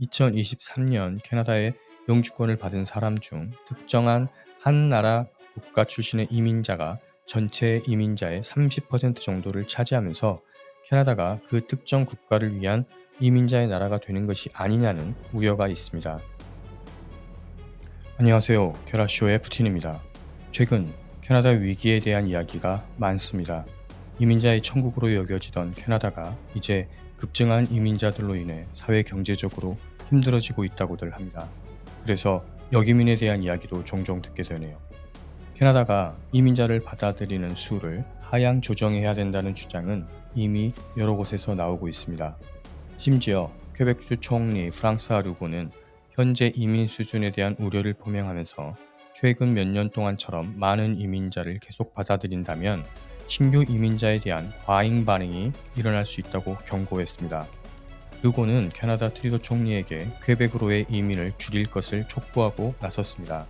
2023년 캐나다의 영주권을 받은 사람 중 특정한 한 나라 국가 출신의 이민자가 전체 이민자의 30% 정도를 차지하면서 캐나다가 그 특정 국가를 위한 이민자의 나라가 되는 것이 아니냐는 우려가 있습니다. 안녕하세요. 게라쇼의 푸틴입니다. 최근 캐나다 위기에 대한 이야기가 많습니다. 이민자의 천국으로 여겨지던 캐나다가 이제 급증한 이민자들로 인해 사회 경제적으로 힘들어지고 있다고들 합니다. 그래서 여기민에 대한 이야기도 종종 듣게 되네요. 캐나다가 이민자를 받아들이는 수를 하향 조정해야 된다는 주장은 이미 여러 곳에서 나오고 있습니다. 심지어 퀘벡주 총리 프랑스와 르고는 현재 이민 수준에 대한 우려를 표명하면서 최근 몇 년 동안처럼 많은 이민자를 계속 받아들인다면 신규 이민자에 대한 과잉 반응이 일어날 수 있다고 경고했습니다. 르고는 캐나다 트리도 총리에게 퀘벡으로의 이민을 줄일 것을 촉구하고 나섰습니다.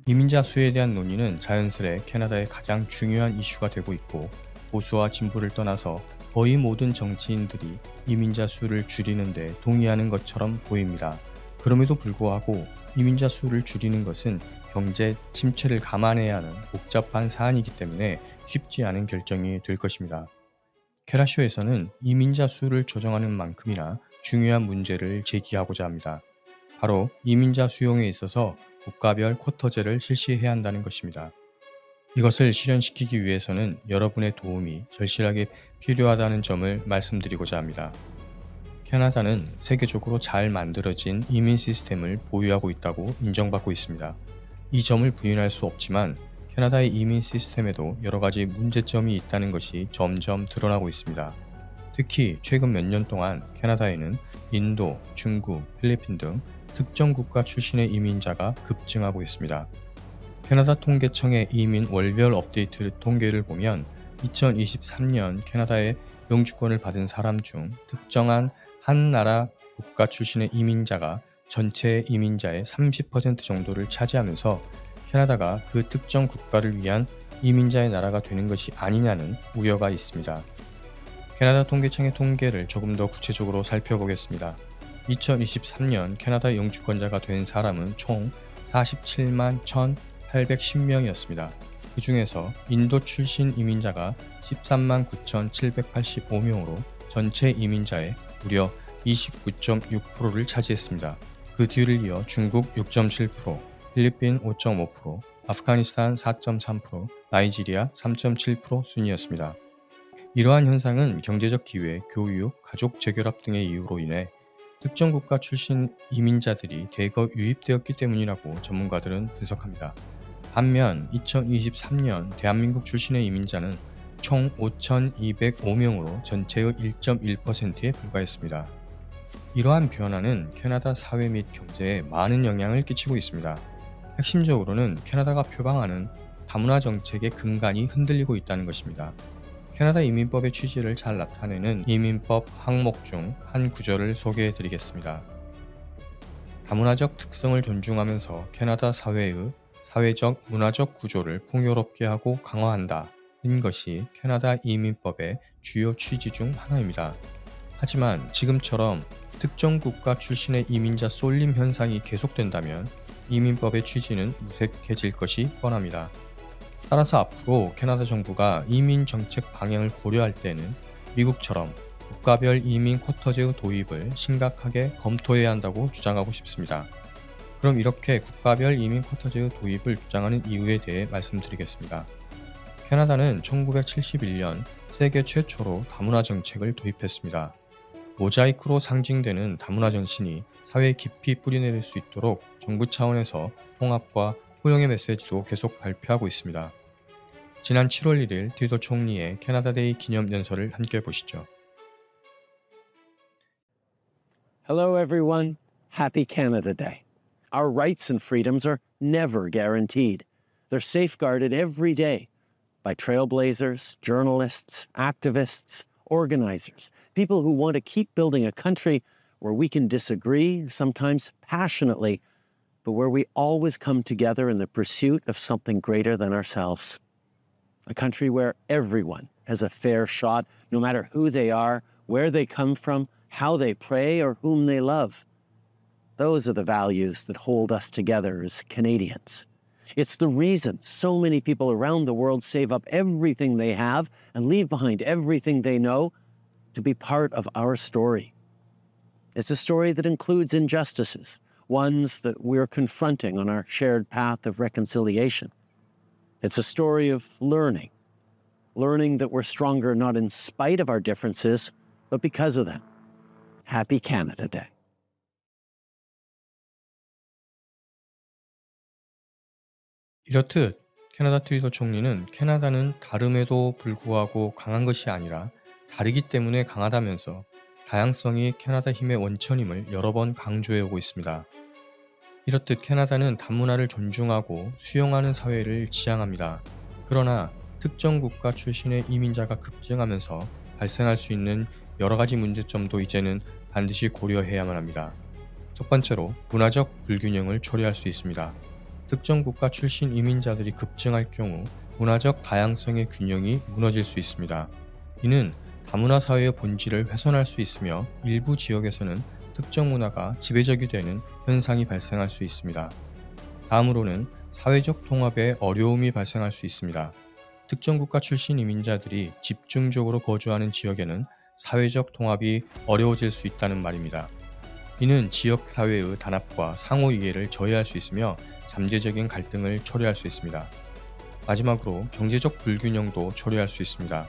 이민자 수에 대한 논의는 자연스레 캐나다의 가장 중요한 이슈가 되고 있고, 보수와 진보를 떠나서 거의 모든 정치인들이 이민자 수를 줄이는 데 동의하는 것처럼 보입니다. 그럼에도 불구하고 이민자 수를 줄이는 것은 경제 침체를 감안해야 하는 복잡한 사안이기 때문에 쉽지 않은 결정이 될 것입니다. 케라쇼에서는 이민자 수를 조정하는 만큼이나 중요한 문제를 제기하고자 합니다. 바로 이민자 수용에 있어서 국가별 쿼터제를 실시해야 한다는 것입니다. 이것을 실현시키기 위해서는 여러분의 도움이 절실하게 필요하다는 점을 말씀드리고자 합니다. 캐나다는 세계적으로 잘 만들어진 이민 시스템을 보유하고 있다고 인정받고 있습니다. 이 점을 부인할 수 없지만 캐나다의 이민 시스템에도 여러 가지 문제점이 있다는 것이 점점 드러나고 있습니다. 특히 최근 몇 년 동안 캐나다에는 인도, 중국, 필리핀 등 특정 국가 출신의 이민자가 급증하고 있습니다. 캐나다 통계청의 이민 월별 업데이트 통계를 보면 2023년 캐나다의 영주권을 받은 사람 중 특정한 한 나라 국가 출신의 이민자가 전체 이민자의 30% 정도를 차지하면서 캐나다가 그 특정 국가를 위한 이민자의 나라가 되는 것이 아니냐는 우려가 있습니다. 캐나다 통계청의 통계를 조금 더 구체적으로 살펴보겠습니다. 2023년 캐나다 영주권자가 된 사람은 총 47만 1,810명이었습니다. 그 중에서 인도 출신 이민자가 13만 9,785명으로 전체 이민자의 무려 29.6%를 차지했습니다. 그 뒤를 이어 중국 6.7%, 필리핀 5.5%, 아프가니스탄 4.3%, 나이지리아 3.7% 순이었습니다. 이러한 현상은 경제적 기회, 교육, 가족 재결합 등의 이유로 인해 특정 국가 출신 이민자들이 대거 유입되었기 때문이라고 전문가들은 분석합니다. 반면 2023년 대한민국 출신의 이민자는 총 5,205명으로 전체의 1.1%에 불과했습니다. 이러한 변화는 캐나다 사회 및 경제에 많은 영향을 끼치고 있습니다. 핵심적으로는 캐나다가 표방하는 다문화 정책의 근간이 흔들리고 있다는 것입니다. 캐나다 이민법의 취지를 잘 나타내는 이민법 항목 중 한 구절을 소개해 드리겠습니다. 다문화적 특성을 존중하면서 캐나다 사회의 사회적, 문화적 구조를 풍요롭게 하고 강화한다. 는 것이 캐나다 이민법의 주요 취지 중 하나입니다. 하지만 지금처럼 특정 국가 출신의 이민자 쏠림 현상이 계속된다면 이민법의 취지는 무색해질 것이 뻔합니다. 따라서 앞으로 캐나다 정부가 이민 정책 방향을 고려할 때는 미국처럼 국가별 이민 쿼터제의 도입을 심각하게 검토해야 한다고 주장하고 싶습니다. 그럼 이렇게 국가별 이민 쿼터제의 도입을 주장하는 이유에 대해 말씀드리겠습니다. 캐나다는 1971년 세계 최초로 다문화 정책을 도입했습니다. 모자이크로 상징되는 다문화 정신이 사회에 깊이 뿌리내릴 수 있도록 정부 차원에서 통합과 포용의 메시지도 계속 발표하고 있습니다. 지난 7월 1일 트루도 총리의 캐나다데이 기념 연설을 함께 보시죠. Hello, everyone. Happy Canada Day. Our rights and freedoms are never guaranteed. They're safeguarded every day by trailblazers, journalists, activists, organizers, people who want to keep building a country where we can disagree, sometimes passionately, but where we always come together in the pursuit of something greater than ourselves. A country where everyone has a fair shot, no matter who they are, where they come from, how they pray, or whom they love. Those are the values that hold us together as Canadians. It's the reason so many people around the world save up everything they have and leave behind everything they know to be part of our story. It's a story that includes injustices, ones that we're confronting on our shared path of reconciliation. It's a story of learning that we're stronger not in spite of our differences, but because of them. Happy Canada Day. 이렇듯 캐나다 트루도 총리는 캐나다는 다름에도 불구하고 강한 것이 아니라 다르기 때문에 강하다면서 다양성이 캐나다 힘의 원천임을 여러 번 강조해 오고 있습니다. 이렇듯 캐나다는 다문화를 존중하고 수용하는 사회를 지향합니다. 그러나 특정 국가 출신의 이민자가 급증하면서 발생할 수 있는 여러 가지 문제점도 이제는 반드시 고려해야만 합니다. 첫 번째로 문화적 불균형을 초래할 수 있습니다. 특정 국가 출신 이민자들이 급증할 경우 문화적 다양성의 균형이 무너질 수 있습니다. 이는 다문화 사회의 본질을 훼손할 수 있으며 일부 지역에서는 특정 문화가 지배적이 되는 현상이 발생할 수 있습니다. 다음으로는 사회적 통합에 어려움이 발생할 수 있습니다. 특정 국가 출신 이민자들이 집중적으로 거주하는 지역에는 사회적 통합이 어려워질 수 있다는 말입니다. 이는 지역 사회의 단합과 상호 이해를 저해할 수 있으며 잠재적인 갈등을 초래할 수 있습니다. 마지막으로 경제적 불균형도 초래할 수 있습니다.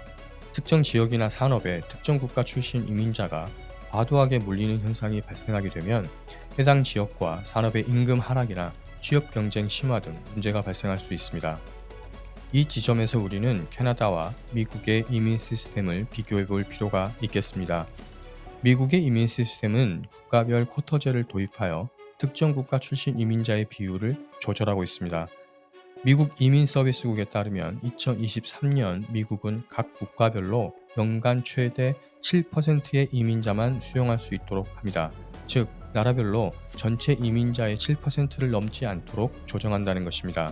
특정 지역이나 산업에 특정 국가 출신 이민자가 과도하게 몰리는 현상이 발생하게 되면 해당 지역과 산업의 임금 하락이나 취업 경쟁 심화 등 문제가 발생할 수 있습니다. 이 지점에서 우리는 캐나다와 미국의 이민 시스템을 비교해 볼 필요가 있겠습니다. 미국의 이민 시스템은 국가별 쿼터제를 도입하여 특정 국가 출신 이민자의 비율을 조절하고 있습니다. 미국 이민서비스국에 따르면 2023년 미국은 각 국가별로 연간 최대 7%의 이민자만 수용할 수 있도록 합니다. 즉, 나라별로 전체 이민자의 7%를 넘지 않도록 조정한다는 것입니다.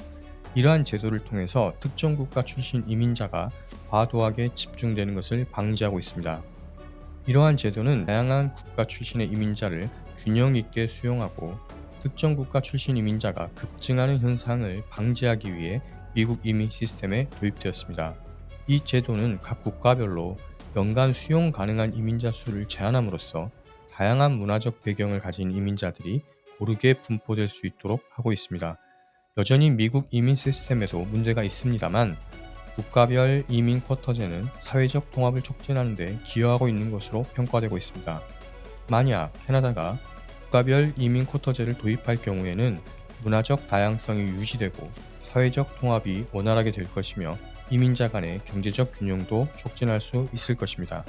이러한 제도를 통해서 특정 국가 출신 이민자가 과도하게 집중되는 것을 방지하고 있습니다. 이러한 제도는 다양한 국가 출신의 이민자를 균형 있게 수용하고 특정 국가 출신 이민자가 급증하는 현상을 방지하기 위해 미국 이민 시스템에 도입되었습니다. 이 제도는 각 국가별로 연간 수용 가능한 이민자 수를 제한함으로써 다양한 문화적 배경을 가진 이민자들이 고르게 분포될 수 있도록 하고 있습니다. 여전히 미국 이민 시스템에도 문제가 있습니다만 국가별 이민 쿼터제는 사회적 통합을 촉진하는 데 기여하고 있는 것으로 평가되고 있습니다. 만약 캐나다가 국가별 이민 쿼터제를 도입할 경우에는 문화적 다양성이 유지되고 사회적 통합이 원활하게 될 것이며 이민자 간의 경제적 균형도 촉진할 수 있을 것입니다.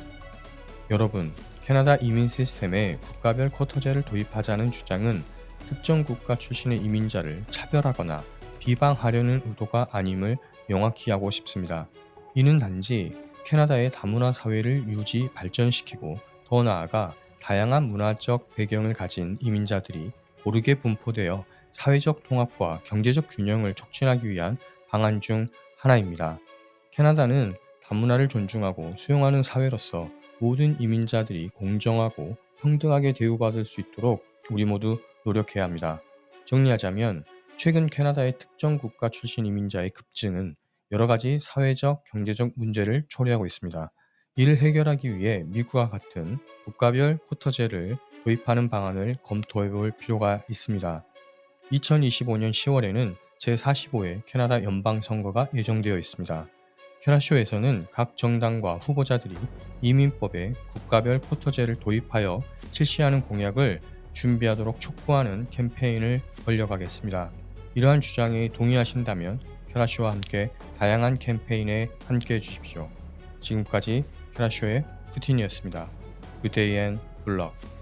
여러분, 캐나다 이민 시스템에 국가별 쿼터제를 도입하자는 주장은 특정 국가 출신의 이민자를 차별하거나 비방하려는 의도가 아님을 명확히 하고 싶습니다. 이는 단지 캐나다의 다문화 사회를 유지 발전시키고 더 나아가 다양한 문화적 배경을 가진 이민자들이 고르게 분포되어 사회적 통합과 경제적 균형을 촉진하기 위한 방안 중 하나입니다. 캐나다는 다문화를 존중하고 수용하는 사회로서 모든 이민자들이 공정하고 평등하게 대우받을 수 있도록 우리 모두 노력해야 합니다. 정리하자면 최근 캐나다의 특정 국가 출신 이민자의 급증은 여러 가지 사회적, 경제적 문제를 초래하고 있습니다. 이를 해결하기 위해 미국과 같은 국가별 쿼터제를 도입하는 방안을 검토해 볼 필요가 있습니다. 2025년 10월에는 제45회 캐나다 연방선거가 예정되어 있습니다. 캐나쇼에서는 각 정당과 후보자들이 이민법에 국가별 쿼터제를 도입하여 실시하는 공약을 준비하도록 촉구하는 캠페인을 벌려가겠습니다. 이러한 주장에 동의하신다면 캐나쇼와 함께 다양한 캠페인에 함께해 주십시오. 지금까지 캐나쇼의 푸틴이었습니다. Good day and good luck.